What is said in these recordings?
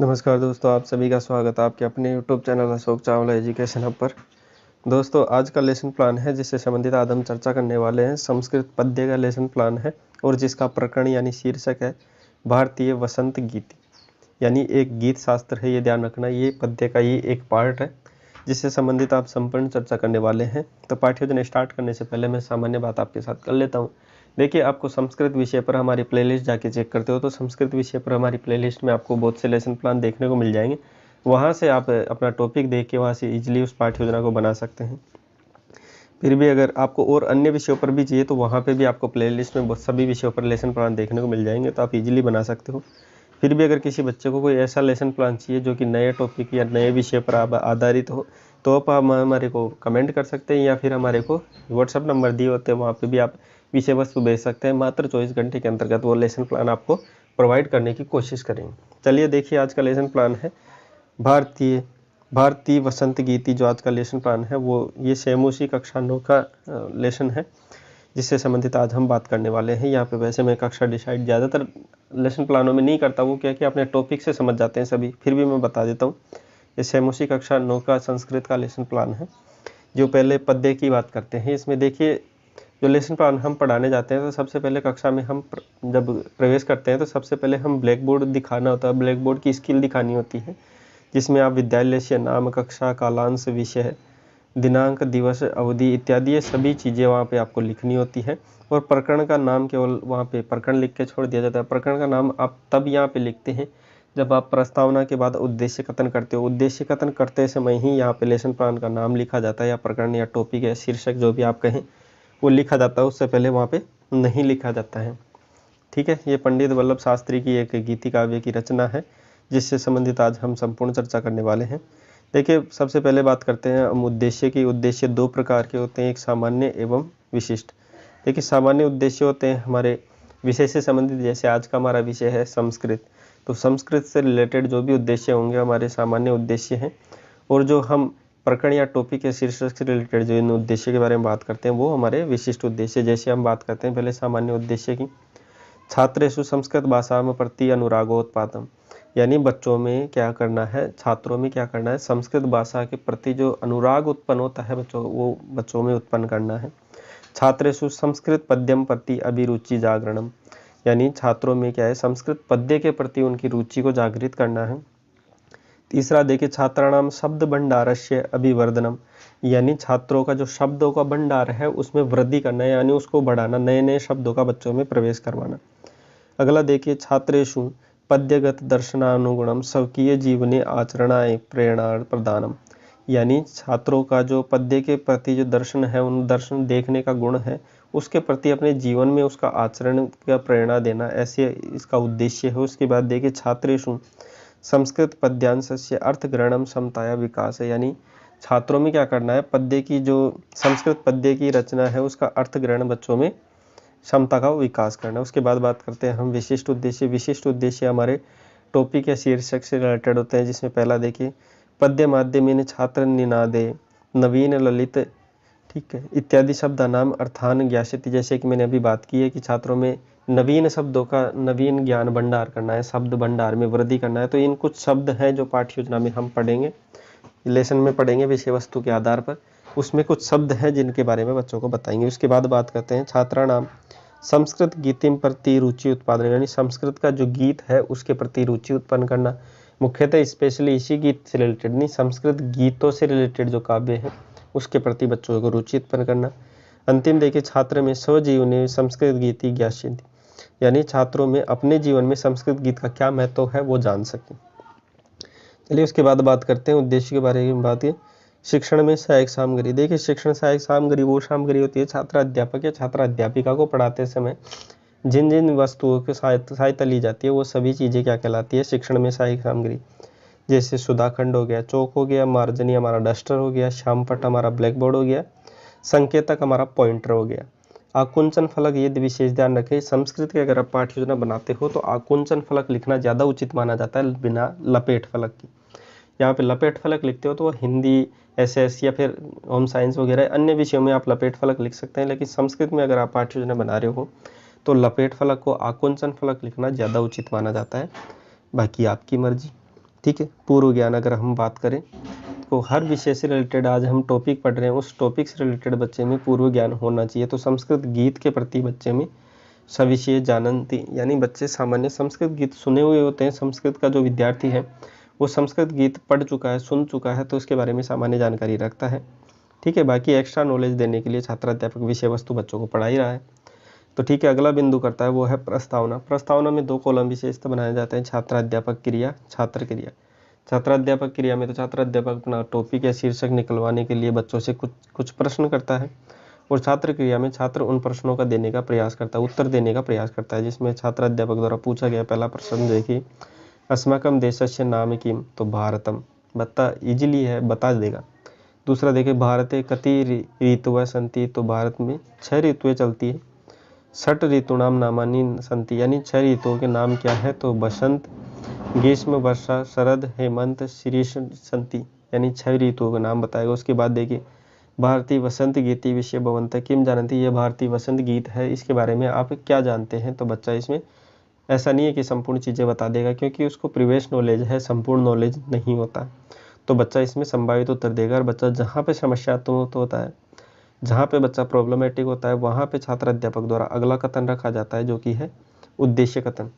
नमस्कार दोस्तों, आप सभी का स्वागत है आपके अपने YouTube channel Ashok Chawla education hub पर। दोस्तों, आज का लेसन प्लान है जिससे संबंधित आज हम चर्चा करने वाले हैं। संस्कृत पद्य का लेसन प्लान है और जिसका प्रकरण यानी शीर्षक है भारतीय वसंत गीति, यानी एक गीत शास्त्र है। ये ध्यान रखना, ये पद्य का ही एक पार्ट है जिससे संबंधित आप संपूर्ण चर्चा करने वाले हैं। तो पाठ्योजन स्टार्ट करने से पहले मैं सामान्य बात आपके साथ कर लेता हूँ। देखिए, आपको संस्कृत विषय पर हमारी प्लेलिस्ट जाके चेक करते हो तो संस्कृत विषय पर हमारी प्लेलिस्ट में आपको बहुत से लेसन प्लान देखने को मिल जाएंगे। वहाँ से आप अपना टॉपिक देख के वहाँ से इजीली उस पाठ्य योजना को बना सकते हैं। फिर भी अगर आपको और अन्य विषयों पर भी चाहिए तो वहाँ पे भी आपको प्लेलिस्ट में बहुत सभी विषयों पर लेसन प्लान देखने को मिल जाएंगे, तो आप इजीली बना सकते हो। फिर भी अगर किसी बच्चे को कोई ऐसा लेसन प्लान चाहिए जो कि नए टॉपिक या नए विषय पर आधारित हो तो आप हमारे को कमेंट कर सकते हैं या फिर हमारे को व्हाट्सअप नंबर दिए होते हैं, वहाँ पे भी आप विषय वस्तु भेज सकते हैं। मात्र 24 घंटे के अंतर्गत वो लेसन प्लान आपको प्रोवाइड करने की कोशिश करेंगे। चलिए देखिए, आज का लेसन प्लान है भारतीय वसंत गीति। जो आज का लेसन प्लान है वो ये सेमोसी कक्षा 9 का लेसन है जिससे संबंधित आज हम बात करने वाले हैं। यहाँ पे वैसे मैं कक्षा डिसाइड ज़्यादातर लेसन प्लानों में नहीं करता, वो क्या कि अपने टॉपिक से समझ जाते हैं सभी। फिर भी मैं बता देता हूँ, ये सेमोसी कक्षा 9 का संस्कृत का लेसन प्लान है। जो पहले पद्य की बात करते हैं, इसमें देखिए जो लेसन प्लान हम पढ़ाने जाते हैं तो सबसे पहले कक्षा में हम जब प्रवेश करते हैं तो सबसे पहले हम ब्लैक बोर्ड दिखाना होता है, ब्लैक बोर्ड की स्किल दिखानी होती है, जिसमें आप विद्यालय से नाम, कक्षा, कालांश, विषय, दिनांक, दिवस, अवधि इत्यादि ये सभी चीज़ें वहाँ पे आपको लिखनी होती है। और प्रकरण का नाम केवल वहाँ पे प्रकरण लिख के छोड़ दिया जाता है। प्रकरण का नाम आप तब यहाँ पे लिखते हैं जब आप प्रस्तावना के बाद उद्देश्य कथन करते हो। उद्देश्य कथन करते समय ही यहाँ पे लेसन प्लान का नाम लिखा जाता है, या प्रकरण या टॉपिक या शीर्षक जो भी आप कहें वो लिखा जाता है, उससे पहले वहाँ पे नहीं लिखा जाता है। ठीक है, ये पंडित वल्लभ शास्त्री की एक गीति काव्य की रचना है जिससे संबंधित आज हम संपूर्ण चर्चा करने वाले हैं। देखिए, सबसे पहले बात करते हैं हम उद्देश्य की। उद्देश्य दो प्रकार के होते हैं, एक सामान्य एवं विशिष्ट। देखिए, सामान्य उद्देश्य होते हैं हमारे विषय से संबंधित, जैसे आज का हमारा विषय है संस्कृत, तो संस्कृत से रिलेटेड जो भी उद्देश्य होंगे हमारे सामान्य उद्देश्य हैं। और जो हम प्रकरण या टॉपिक या शीर्षक से रिलेटेड जो इन उद्देश्य के बारे में बात करते हैं वो हमारे विशिष्ट उद्देश्य। जैसे हम बात करते हैं पहले सामान्य उद्देश्य की, छात्रेषु संस्कृत भाषाम प्रति अनुरागोत्पादम, यानी बच्चों में क्या करना है, छात्रों में क्या करना है, संस्कृत भाषा के प्रति जो अनुराग उत्पन्न होता है वो बच्चों में उत्पन्न करना है। छात्रेषु संस्कृत पद्यम प्रति अभिरुचि जागरणम, यानी छात्रों में क्या है, संस्कृत पद्य के प्रति उनकी रुचि को जागृत करना है। तीसरा देखिए, छात्राणाम शब्द भंडारस्य अभिवर्धनम, यानी छात्रों का जो शब्दों का भंडार है उसमें वृद्धि करना है, यानी उसको बढ़ाना, नए नए शब्दों का बच्चों में प्रवेश करवाना। अगला देखिए, छात्रेषु पद्यगत दर्शनानुगुणम स्वकीय जीवने आचरणाय प्रेरणा प्रदानम, यानी छात्रों का जो पद्य के प्रति जो दर्शन है, उन दर्शन देखने का गुण है, उसके प्रति अपने जीवन में उसका आचरण का प्रेरणा देना, ऐसे इसका उद्देश्य है। उसके बाद देखिए, छात्रेषु संस्कृत पद्यांशस्य अर्थग्रहणम समताया विकास है, यानी छात्रों में क्या करना है, पद्य की जो संस्कृत पद्य की रचना है उसका अर्थग्रहण बच्चों में क्षमता का विकास करना। उसके बाद बात करते हैं हम विशिष्ट उद्देश्य। विशिष्ट उद्देश्य हमारे टॉपिक या शीर्षक से रिलेटेड होते हैं, जिसमें पहला देखिए, पद्य माध्यमेन छात्र निनादे नवीन ललित, ठीक है, इत्यादि शब्द नाम अर्थान ज्ञास्यति, जैसे कि मैंने अभी बात की है कि छात्रों में नवीन शब्दों का नवीन ज्ञान भंडार करना है, शब्द भंडार में वृद्धि करना है। तो इन कुछ शब्द हैं जो पाठ्य योजना में हम पढ़ेंगे, लेसन में पढ़ेंगे विषय वस्तु के आधार पर। उसमें कुछ शब्द हैं जिनके बारे में बच्चों को बताएंगे। उसके बाद बात करते हैं छात्राणाम संस्कृत गीतिम प्रति रुचि उत्पादन, यानी संस्कृत का जो गीत है उसके प्रति रुचि उत्पन्न करना। मुख्यतः स्पेशली इसी गीत से रिलेटेड नहीं, संस्कृत गीतों से रिलेटेड जो काव्य है उसके प्रति बच्चों को रुचि उत्पन्न करना। अंतिम देखिए, छात्र में स्वजीवने संस्कृत गीति ज्ञास्यन्ति, यानी छात्रों में अपने जीवन में संस्कृत गीत का क्या महत्व है वो जान सकें। चलिए उसके बाद बात करते हैं उद्देश्य के बारे में। बात है शिक्षण में सहायक सामग्री। देखिए, शिक्षण सहायक सामग्री वो सामग्री होती है छात्र अध्यापक या छात्र अध्यापिका को पढ़ाते समय जिन जिन वस्तुओं की सहायता ली जाती है वो सभी चीज़ें क्या कहलाती है, शिक्षण में सहायक सामग्री। जैसे सुधाखंड हो गया, चौक हो गया, मार्जनी हमारा डस्टर हो गया, श्यामपट्ट हमारा ब्लैक बोर्ड हो गया, संकेतक हमारा पॉइंटर हो गया, आकुंचन फलक। ये विशेष ध्यान रखें, संस्कृत की अगर आप पाठ्य योजना बनाते हो तो आकुंचन फलक लिखना ज़्यादा उचित माना जाता है बिना लपेट फलक की। यहाँ पे लपेट फलक लिखते हो तो हिंदी, एसएस या फिर होम साइंस वगैरह अन्य विषयों में आप लपेट फलक लिख सकते हैं, लेकिन संस्कृत में अगर आप पाठ्य योजना बना रहे हो तो लपेट फलक को आकुंचन फलक लिखना ज़्यादा उचित माना जाता है। बाकी आपकी मर्जी। ठीक है। पूर्व ज्ञान अगर हम बात करें तो हर विषय से रिलेटेड आज हम टॉपिक पढ़ रहे हैं, उस टॉपिक से रिलेटेड बच्चे में पूर्व ज्ञान होना चाहिए। तो संस्कृत गीत के प्रति बच्चे में सविशेष जानन्ति, यानी बच्चे सामान्य संस्कृत गीत सुने हुए होते हैं। संस्कृत का जो विद्यार्थी है वो संस्कृत गीत पढ़ चुका है, सुन चुका है, तो उसके बारे में सामान्य जानकारी रखता है। ठीक है। बाकी एक्स्ट्रा नॉलेज देने के लिए छात्राध्यापक विषय वस्तु बच्चों को पढ़ा ही रहा है। तो ठीक है, अगला बिंदु करता है वो है प्रस्तावना। प्रस्तावना में 2 कॉलम विशेषतः बनाए जाते हैं, छात्राध्यापक क्रिया, छात्र क्रिया। छात्राध्यापक क्रिया में तो छात्राध्यापक अपना टॉपिक या शीर्षक निकलवाने के लिए बच्चों से कुछ प्रश्न करता है, और छात्र क्रिया में छात्र उन प्रश्नों का देने का प्रयास करता है, उत्तर देने का प्रयास करता है। जिसमें छात्राध्यापक द्वारा पूछा गया पहला प्रश्न देखिए, अस्माकं देशस्य नाम किम, तो भारतम, बता इजीली है, बता देगा। दूसरा देखिए, भारते कति ऋतवः सन्ति, तो भारत में 6 ऋतुएं चलती है। षट ऋतूणाम नामानि सन्ति, यानी 6 ऋतुओं के नाम क्या है, तो बसंत, ग्रीष्म, वर्षा, शरद, हेमंत, शीर्ष सन्ति, यानी 6 ऋतुओं का नाम बताएगा। उसके बाद देखिए, भारतीय वसंत गीति विषय भवंत किम जानती, ये भारतीय वसंत गीत है, इसके बारे में आप क्या जानते हैं। तो बच्चा इसमें ऐसा नहीं है कि संपूर्ण चीज़ें बता देगा, क्योंकि उसको प्रीवियस नॉलेज है, संपूर्ण नॉलेज नहीं होता। तो बच्चा इसमें संभावित उत्तर देगा। और बच्चा जहाँ पे समस्यात्मक होता है, जहाँ पे बच्चा प्रॉब्लमेटिक होता है, वहाँ पे छात्र अध्यापक द्वारा अगला कथन रखा जाता है, जो कि है उद्देश्य कथन।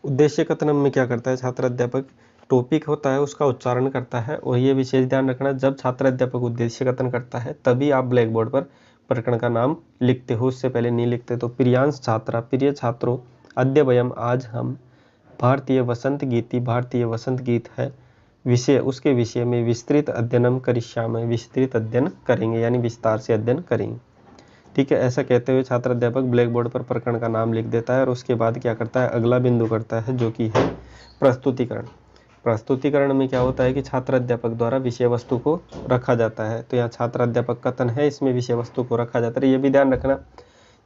उद्देश्य कथन में क्या करता है छात्र अध्यापक, टॉपिक होता है उसका उच्चारण करता है। और ये विशेष ध्यान रखना, जब छात्र अध्यापक उद्देश्य कथन करता है तभी आप ब्लैक बोर्ड पर प्रकरण का नाम लिखते हो, उससे पहले नहीं लिखते। तो प्रियांश छात्रा, प्रिय छात्रों, अद्य वयम, आज हम भारतीय वसंत गीति, भारतीय वसंत गीत है विषय, उसके विषय में विस्तृत अध्ययनम करिष्यामि, विस्तृत अध्ययन करेंगे, यानी विस्तार से अध्ययन करेंगे। ठीक है। ऐसा कहते हुए छात्र अध्यापक ब्लैक बोर्ड पर प्रकरण का नाम लिख देता है। और उसके बाद क्या करता है, अगला बिंदु करता है, जो कि है प्रस्तुतिकरण। प्रस्तुतिकरण में क्या होता है कि छात्र अध्यापक द्वारा विषय वस्तु को रखा जाता है। तो यहाँ छात्र अध्यापक कथन है, इसमें विषय वस्तु को रखा जाता है। ये भी ध्यान रखना,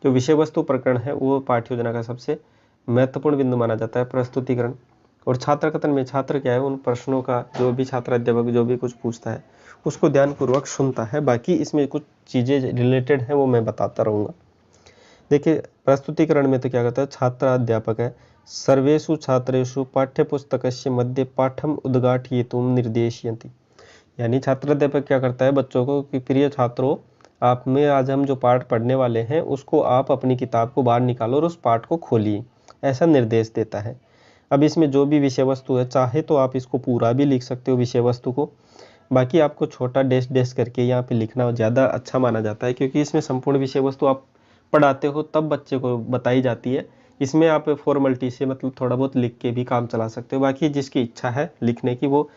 जो विषय वस्तु प्रकरण है वो पाठ्य योजना का सबसे महत्वपूर्ण बिंदु माना जाता है, प्रस्तुतिकरण। और छात्र कथन में छात्र क्या है, उन प्रश्नों का जो भी छात्र अध्यापक जो भी कुछ पूछता है उसको ध्यानपूर्वक सुनता है। बाकी इसमें कुछ चीज़ें रिलेटेड हैं वो मैं बताता रहूँगा। देखिए, प्रस्तुतिकरण में तो क्या करता है, छात्र अध्यापक है, सर्वेषु छात्रेषु पाठ्यपुस्तकस्य मध्ये पाठम उद्घाटयितुं निर्देशयन्ति, यानी छात्र अध्यापक क्या करता है बच्चों को कि प्रिय छात्रों, आप में आज हम जो पाठ पढ़ने वाले हैं उसको आप अपनी किताब को बाहर निकालो और उस पाठ को खोलिए, ऐसा निर्देश देता है। अब इसमें जो भी विषय वस्तु है, चाहे तो आप इसको पूरा भी लिख सकते हो विषय वस्तु को, बाकी आपको छोटा डैश डैश करके यहाँ पे लिखना ज़्यादा अच्छा माना जाता है, क्योंकि इसमें संपूर्ण विषय वस्तु आप पढ़ाते हो तब बच्चे को बताई जाती है। इसमें आप फॉर्मेलिटी से मतलब थोड़ा बहुत लिख के भी काम चला सकते हो। बाकी जिसकी इच्छा है लिखने की, वो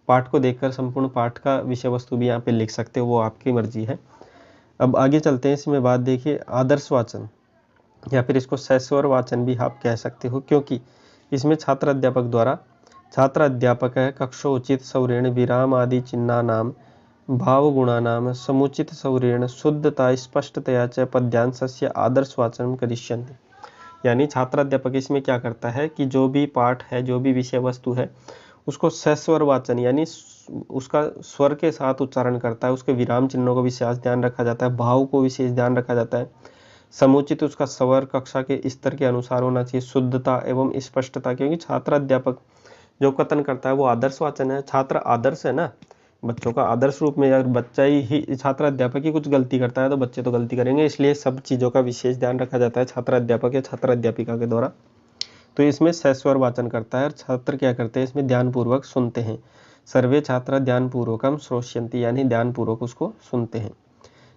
पाठ को देखकर संपूर्ण पाठ का विषय वस्तु भी यहाँ पे लिख सकते हो, वो आपकी मर्जी है। अब आगे चलते हैं। इसमें बात देखिए, आदर्श वाचन या फिर इसको सस्वर वाचन भी आप कह सकते हो, क्योंकि इसमें छात्र अध्यापक द्वारा, छात्र अध्यापक है कक्षोचित सौरेण विराम आदि चिन्हानाम भावगुणानाम समुचित सौरेण शुद्धता स्पष्टतया च पद्यांशस्य आदर्श वाचन करिष्यन्ति, यानी छात्र अध्यापक इसमें क्या करता है कि जो भी पाठ है, जो भी विषय वस्तु है, उसको सस्वर वाचन यानी उसका स्वर के साथ उच्चारण करता है, उसके विराम चिन्हों को विशेष ध्यान रखा जाता है, भाव को विशेष ध्यान रखा जाता है, समुचित उसका स्वर कक्षा के स्तर के अनुसार होना चाहिए, शुद्धता एवं स्पष्टता, क्योंकि छात्र अध्यापक जो कथन करता है वो आदर्श वाचन है। छात्र आदर्श है ना, बच्चों का आदर्श रूप में, अगर बच्चा ही छात्र अध्यापक ही कुछ गलती करता है तो बच्चे तो गलती करेंगे, इसलिए सब चीज़ों का विशेष ध्यान रखा जाता है छात्र अध्यापक या छात्र अध्यापिका के द्वारा। तो इसमें सस्वर वाचन करता है और छात्र क्या करते हैं, इसमें ध्यानपूर्वक सुनते हैं। सर्वे छात्र ध्यानपूर्वकम श्रोष्यन्ति, यानी ध्यानपूर्वक उसको सुनते हैं।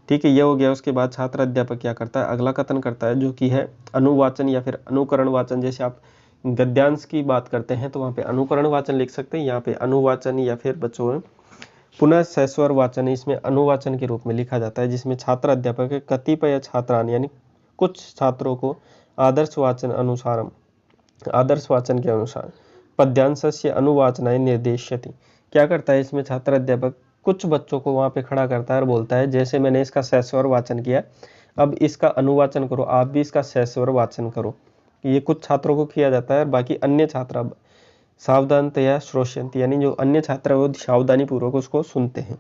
ठीक है, ये हो गया। उसके बाद छात्र अध्यापक क्या करता है, अगला कथन करता है, जो कि है अनुवाचन या फिर अनुकरण वाचन। जैसे आप गद्यांश की बात करते हैं तो वहाँ पे अनुकरण वाचन लिख सकते हैं, यहाँ पे अनुवाचन या फिर बच्चों पुनः सस्वर वाचन इसमें अनुवाचन के रूप में लिखा जाता है, जिसमें छात्र अध्यापक कतिपय छात्रान यानी कुछ छात्रों को आदर्श वाचन के अनुसार पद्यांशस्य अनुवाचनाय निर्देश्यति। क्या करता है इसमें छात्र अध्यापक, कुछ बच्चों को वहाँ पे खड़ा करता है और बोलता है जैसे मैंने इसका सस्वर वाचन किया, अब इसका अनुवाचन करो, आप भी इसका सस्वर वाचन करो। ये कुछ छात्रों को किया जाता है और बाकी अन्य छात्र सावधानतया श्रोष्यन्ति, यानी जो अन्य छात्र है वो सावधानी पूर्वक उसको सुनते हैं।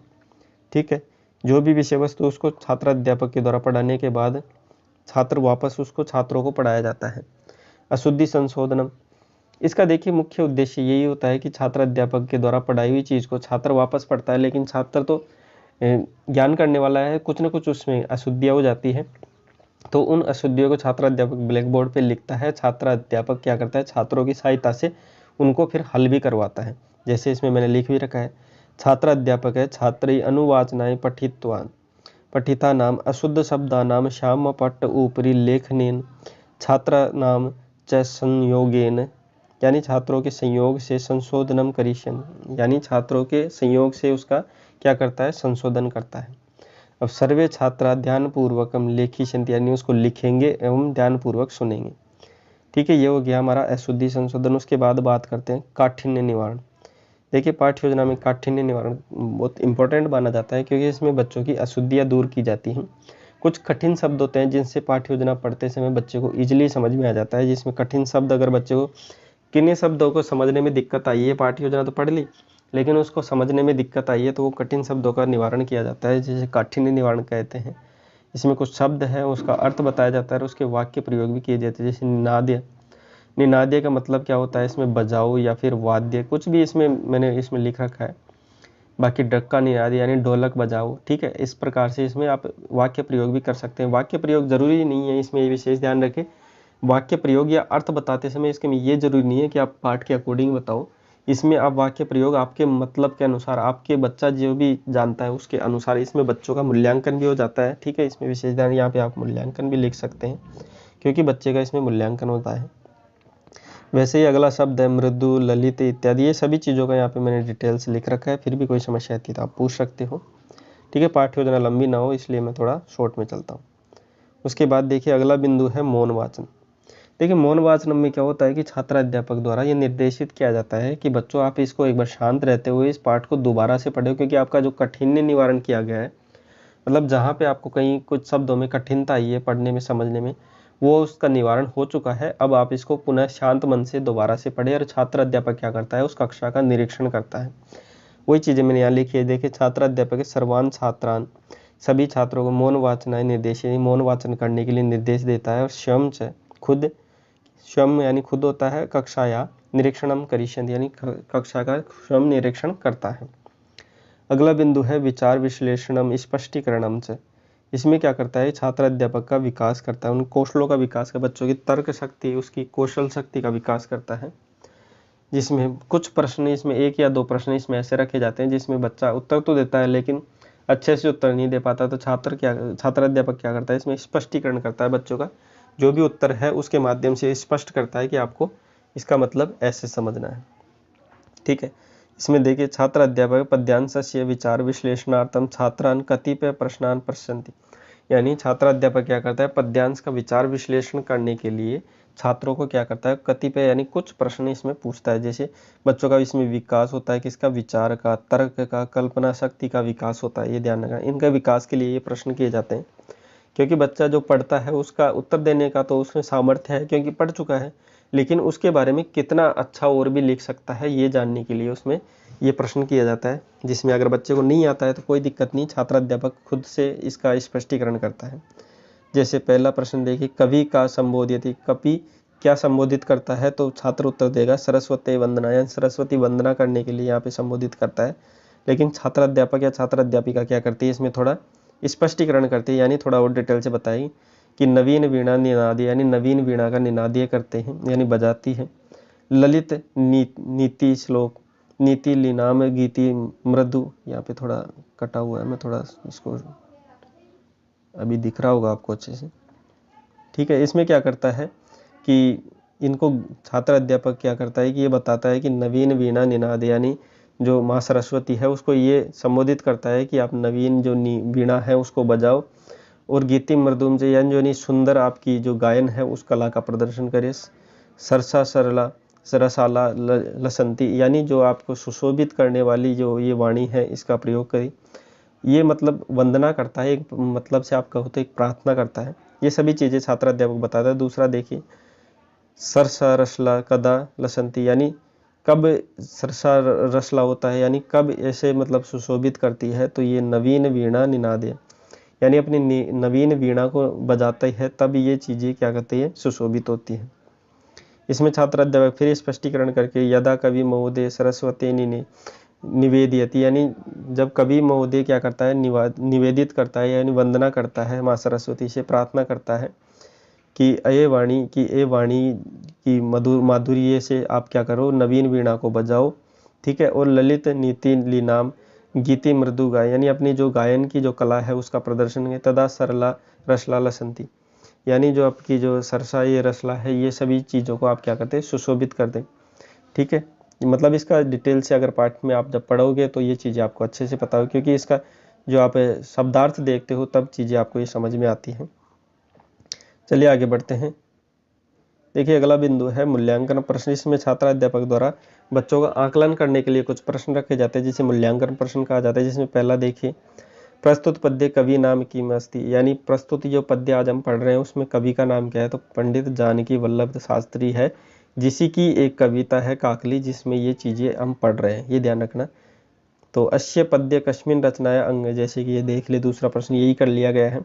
ठीक है, जो भी विषय वस्तु उसको छात्र अध्यापक के द्वारा पढ़ाने के बाद छात्र वापस उसको छात्रों को पढ़ाया जाता है। अशुद्धि संशोधनम, इसका देखिए मुख्य उद्देश्य यही होता है कि छात्र अध्यापक के द्वारा पढ़ाई हुई चीज़ को छात्र वापस पढ़ता है, लेकिन छात्र तो ज्ञान करने वाला है, कुछ न कुछ उसमें अशुद्धियाँ हो जाती है, तो उन अशुद्धियों को छात्र अध्यापक ब्लैक बोर्ड पे लिखता है। छात्र अध्यापक क्या करता है, छात्रों की सहायता से उनको फिर हल भी करवाता है। जैसे इसमें मैंने लिख भी रखा है, छात्र अध्यापक है छात्री अनुवाचनाएं पठित्वान पठिता नाम अशुद्ध शब्दा नाम श्याम पट्ट ऊपरी लेखनेन छात्र नाम च संयोगेन, यानी छात्रों के संयोग से संशोधनम करिष्यन, यानी छात्रों के संयोग से उसका क्या करता है, संशोधन करता है। अब सर्वे छात्रा ध्यानपूर्वकम लेखिष्यन्ति, यानी उसको लिखेंगे एवं ध्यानपूर्वक सुनेंगे। ठीक है, ये हो गया हमारा अशुद्धि संशोधन। उसके बाद बात करते हैं काठिन्य निवारण। देखिए पाठ्य योजना में काठिन्य निवारण बहुत इंपॉर्टेंट माना जाता है, क्योंकि इसमें बच्चों की अशुद्धियाँ दूर की जाती हैं। कुछ कठिन शब्द होते हैं जिनसे पाठ्य योजना पढ़ते समय बच्चे को ईजिली समझ में आ जाता है। जिसमें कठिन शब्द, अगर बच्चे को किन्हीं शब्दों को समझने में दिक्कत आई है, पाठ्य योजना तो पढ़ ली लेकिन उसको समझने में दिक्कत आई है, तो वो कठिन शब्दों का निवारण किया जाता है, जिसे काठिन्य निवारण कहते हैं। इसमें कुछ शब्द है, उसका अर्थ बताया जाता है और उसके वाक्य प्रयोग भी किए जाते हैं। जैसे निनाद्य, निनाद्य का मतलब क्या होता है, इसमें बजाओ या फिर वाद्य, कुछ भी इसमें मैंने इसमें लिख रखा है। बाकी डक्का निनाद यानी ढोलक बजाओ। ठीक है, इस प्रकार से इसमें आप वाक्य प्रयोग भी कर सकते हैं। वाक्य प्रयोग जरूरी नहीं है, इसमें ये विशेष ध्यान रखें, वाक्य प्रयोग या अर्थ बताते समय इसके में ये जरूरी नहीं है कि आप पाठ के अकॉर्डिंग बताओ। इसमें आप वाक्य प्रयोग आपके मतलब के अनुसार, आपके बच्चा जो भी जानता है उसके अनुसार, इसमें बच्चों का मूल्यांकन भी हो जाता है। ठीक है, इसमें विशेष ध्यान, यहाँ पे आप मूल्यांकन भी लिख सकते हैं क्योंकि बच्चे का इसमें मूल्यांकन होता है। वैसे ही अगला शब्द है मृदु, ललित इत्यादि, ये सभी चीज़ों का यहाँ पे मैंने डिटेल से लिख रखा है। फिर भी कोई समस्या आती है तो आप पूछ सकते हो। ठीक है, पाठ्य योजना लंबी ना हो इसलिए मैं थोड़ा शॉर्ट में चलता हूँ। उसके बाद देखिए अगला बिंदु है मौन वाचन। देखिए मौन वाचन में क्या होता है कि छात्र अध्यापक द्वारा ये निर्देशित किया जाता है कि बच्चों आप इसको एक बार शांत रहते हुए इस पाठ को दोबारा से पढ़ो, क्योंकि आपका जो कठिन्य निवारण किया गया है, मतलब जहाँ पे आपको कहीं कुछ शब्दों में कठिनता आई है पढ़ने में समझने में, वो उसका निवारण हो चुका है। अब आप इसको पुनः शांत मन से दोबारा से पढ़े। और छात्र अध्यापक क्या करता है, उस कक्षा का निरीक्षण करता है। वही चीज़ें मैंने यहाँ लिखी है। देखिए छात्र अध्यापक सर्वान छात्रान, सभी छात्रों को मौन वाचनाएं निर्देश, मौन वाचन करने के लिए निर्देश देता है। और स्वयं से खुद, स्वयं यानी खुद होता है, कक्षा या निरीक्षणम करिष्यन्ति यानी कक्षा का स्वयं निरीक्षण करता है। अगला बिंदु है विचार विश्लेषणम स्पष्टीकरणम से। इसमें क्या करता है, छात्र अध्यापक का विकास करता है, उन कौशलों का विकास का, बच्चों की तर्क शक्ति, उसकी कौशल शक्ति का विकास करता है। जिसमें कुछ प्रश्न, इसमें एक या दो प्रश्न इसमें ऐसे रखे जाते हैं जिसमें बच्चा उत्तर तो देता है लेकिन अच्छे से उत्तर नहीं दे पाता, तो छात्र अध्यापक क्या करता है, इसमें स्पष्टीकरण करता है। बच्चों का जो भी उत्तर है उसके माध्यम से स्पष्ट करता है कि आपको इसका मतलब ऐसे समझना है। ठीक है, इसमें देखिए छात्र अध्यापक पद्यांशस्य विचार विश्लेषणार्थम छात्रान कतिपय प्रश्नान पृच्छन्ति, यानी छात्र अध्यापक क्या करता है, पद्यांश का विचार विश्लेषण करने के लिए छात्रों को क्या करता है, कतिपय यानी कुछ प्रश्न इसमें पूछता है। जैसे बच्चों का इसमें विकास होता है, किसका, विचार का, तर्क का, कल्पना शक्ति का विकास होता है। ये ध्यान रखना, इनका विकास के लिए ये प्रश्न किए जाते हैं। क्योंकि बच्चा जो पढ़ता है उसका उत्तर देने का तो उसमें सामर्थ्य है क्योंकि पढ़ चुका है, लेकिन उसके बारे में कितना अच्छा और भी लिख सकता है ये जानने के लिए उसमें ये प्रश्न किया जाता है। जिसमें अगर बच्चे को नहीं आता है तो कोई दिक्कत नहीं, छात्र अध्यापक खुद से इसका स्पष्टीकरण करता है। जैसे पहला प्रश्न देखिए, कवि का संबोधित, कवि क्या संबोधित करता है, तो छात्र उत्तर देगा सरस्वती वंदना, यानी सरस्वती वंदना करने के लिए यहाँ पे संबोधित करता है। लेकिन छात्र अध्यापक या छात्र अध्यापिका क्या करती है, इसमें थोड़ा स्पष्टीकरण करती है, यानी थोड़ा और डिटेल से बताएगी कि नवीन वीणा निनादी, यानी नवीन वीणा का निनादीय करते हैं यानी बजाती है। ललित नीति श्लोक, नीति लीनाम गीति मृदु, यहाँ पे थोड़ा कटा हुआ है, मैं थोड़ा इसको, अभी दिख रहा होगा आपको अच्छे से। ठीक है, इसमें क्या करता है कि इनको छात्र अध्यापक क्या करता है कि ये बताता है कि नवीन वीणा निनाद, यानी जो माँ सरस्वती है उसको ये संबोधित करता है कि आप नवीन जो वीणा है उसको बजाओ। और गीति मृदुम से, यानी जो सुंदर आपकी जो गायन है उस कला का प्रदर्शन करे। सरसा सरला सरसाला लसंती, यानी जो आपको सुशोभित करने वाली जो ये वाणी है इसका प्रयोग करें। ये मतलब वंदना करता है, एक मतलब से आपका होता है, एक प्रार्थना करता है। ये सभी चीज़ें छात्र अध्यापक बताता है। दूसरा देखिए, सरसा रसला कदा लसंती, यानी कब सरसा रसला होता है, यानी कब ऐसे मतलब सुशोभित करती है, तो ये नवीन वीणा निनादे, यानी अपनी नवीन वीणा को बजाते है तब ये चीज़ें क्या करती है, सुशोभित होती है। इसमें छात्र अध्यापक फिर स्पष्टीकरण करके यदा कवि महोदय सरस्वती निवेदयति, यानी जब कवि महोदय क्या करता है, निवेदित करता है यानी वंदना करता है माँ सरस्वती से, प्रार्थना करता है कि ए वाणी की मधुर माधुर्य से आप क्या करो, नवीन वीणा को बजाओ, ठीक है, और ललित नीति लीनाम गीति मृदु गाय, यानी अपनी जो गायन की जो कला है उसका प्रदर्शन है। तदा सरला रसला लसंती, यानी जो आपकी जो सरसा ये रसला है ये सभी चीज़ों को आप क्या करते हैं, सुशोभित कर दें, ठीक है। मतलब इसका डिटेल से अगर पाठ में आप जब पढ़ोगे तो ये चीज़ें आपको अच्छे से पता हो, क्योंकि इसका जो आप शब्दार्थ देखते हो तब चीज़ें आपको ये समझ में आती हैं। चलिए आगे बढ़ते हैं। देखिए अगला बिंदु है मूल्यांकन प्रश्न। इसमें छात्र अध्यापक द्वारा बच्चों का आकलन करने के लिए कुछ प्रश्न रखे जाते हैं जिसे मूल्यांकन प्रश्न कहा जाता है। जिसमें पहला देखिए, प्रस्तुत पद्य कवि नाम की मस्ती, यानी प्रस्तुत जो पद्य आज हम पढ़ रहे हैं उसमें कवि का नाम क्या है, तो पंडित जानकी वल्लभ शास्त्री है, जिसी की एक कविता है काकली, जिसमें ये चीज़ें हम पढ़ रहे हैं, ये ध्यान रखना। तो अश्य पद्य कश्मीन रचनाया अंग, जैसे कि ये देख ले, दूसरा प्रश्न यही कर लिया गया है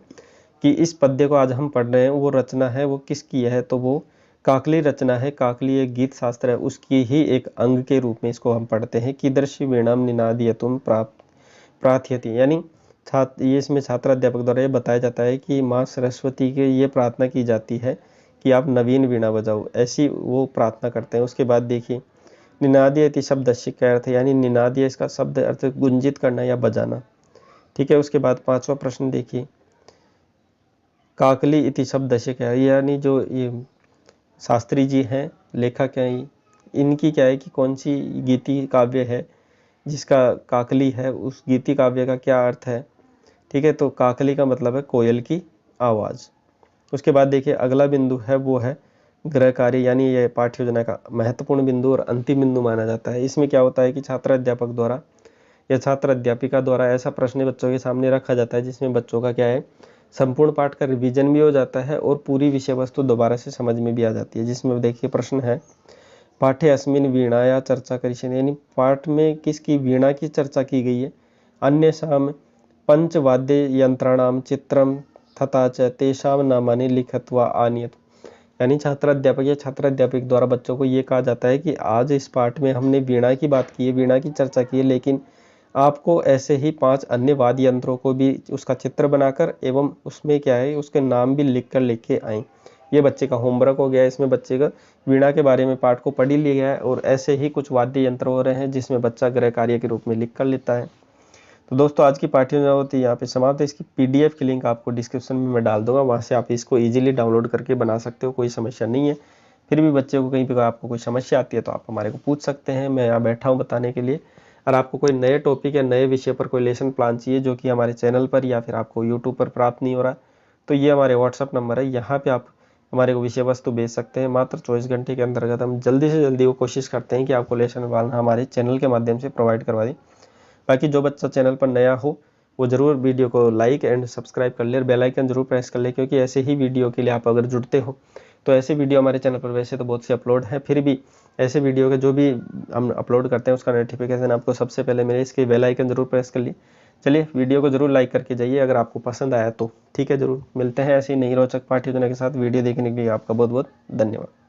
कि इस पद्य को आज हम पढ़ रहे हैं वो रचना है वो किसकी है, तो वो काकली रचना है। काकली एक गीत शास्त्र है, उसकी ही एक अंग के रूप में इसको हम पढ़ते हैं। कीदृशी वीणाम निनादयतुम प्रार्थयति, यानी ये इसमें छात्र अध्यापक द्वारा ये बताया जाता है कि माँ सरस्वती के ये प्रार्थना की जाती है कि आप नवीन वीणा बजाओ, ऐसी वो प्रार्थना करते हैं। उसके बाद देखिए, निनादीय इति शब्द का अर्थ, यानी निनादीय इसका शब्द अर्थ गुंजित करना या बजाना, ठीक है। उसके बाद पांचवा प्रश्न देखिए, काकली इति शब्द क्या है, यानी जो ये शास्त्री जी हैं लेखक हैं, इनकी क्या है कि कौन सी गीति काव्य है जिसका काकली है, उस गीति काव्य का क्या अर्थ है, ठीक है। तो काकली का मतलब है कोयल की आवाज़। उसके बाद देखिए अगला बिंदु है वो है गृह कार्य, यानी ये पाठ्य योजना का महत्वपूर्ण बिंदु और अंतिम बिंदु माना जाता है। इसमें क्या होता है कि छात्र अध्यापक द्वारा या छात्र अध्यापिका द्वारा ऐसा प्रश्न बच्चों के सामने रखा जाता है जिसमें बच्चों का क्या है, संपूर्ण पाठ का रिवीजन भी हो जाता है और पूरी विषय वस्तु दोबारा से समझ में भी आ जाती है। जिसमें देखिए प्रश्न है, पाठ्य अस्मिन वीणा या चर्चा करिष्यन, यानी पाठ में किसकी वीणा की चर्चा की गई है। अन्य शाम पंचवाद्य यंत्राणाम चित्रम तथा च तेषाम नामानि लिखत्वा आनियत, यानी छात्र अध्यापक या छात्र अध्यापक द्वारा बच्चों को ये कहा जाता है कि आज इस पाठ में हमने वीणा की बात की है, वीणा की चर्चा की है, लेकिन आपको ऐसे ही 5 अन्य वाद्य यंत्रों को भी उसका चित्र बनाकर एवं उसमें क्या है उसके नाम भी लिख लेके आए। ये बच्चे का होमवर्क हो गया है। इसमें बच्चे का वीणा के बारे में पाठ को पढ़ ही लिया है और ऐसे ही कुछ वाद्य यंत्र हो रहे हैं जिसमें बच्चा गृह कार्य के रूप में लिख कर लेता है। तो दोस्तों आज की पाठ्य योजना होती है यहाँ पे समाप्त है। इसकी PDF की लिंक आपको डिस्क्रिप्शन में मैं डाल दूंगा, वहाँ से आप इसको इजीली डाउनलोड करके बना सकते हो, कोई समस्या नहीं है। फिर भी बच्चे को कहीं पे आपको कोई समस्या आती है तो आप हमारे को पूछ सकते हैं, मैं यहाँ बैठा हूँ बताने के लिए। और आपको कोई नए टॉपिक या नए विषय पर कोई लेसन प्लान चाहिए जो कि हमारे चैनल पर या फिर आपको यूट्यूब पर प्राप्त नहीं हो रहा, तो ये हमारे व्हाट्सअप नंबर है, यहाँ पर आप हमारे को विषय वस्तु भेज सकते हैं। मात्र 24 घंटे के अंतर्गत हम जल्दी से जल्दी वो कोशिश करते हैं कि आपको लेसन प्लान हमारे चैनल के माध्यम से प्रोवाइड करवा दें। बाकी जो बच्चा चैनल पर नया हो वो ज़रूर वीडियो को लाइक एंड सब्सक्राइब कर ले और बेल आइकन जरूर प्रेस कर ले, क्योंकि ऐसे ही वीडियो के लिए आप अगर जुड़ते हो तो ऐसे वीडियो हमारे चैनल पर वैसे तो बहुत से अपलोड हैं, फिर भी ऐसे वीडियो के जो भी हम अपलोड करते हैं उसका नोटिफिकेशन आपको सबसे पहले मिले, इसके बेल आइकन जरूर प्रेस कर लिए। चलिए वीडियो को जरूर लाइक करके जाइए अगर आपको पसंद आया तो, ठीक है। जरूर मिलते हैं ऐसी नई रोचक पाठ्य योजना के साथ। वीडियो देखने के लिए आपका बहुत बहुत धन्यवाद।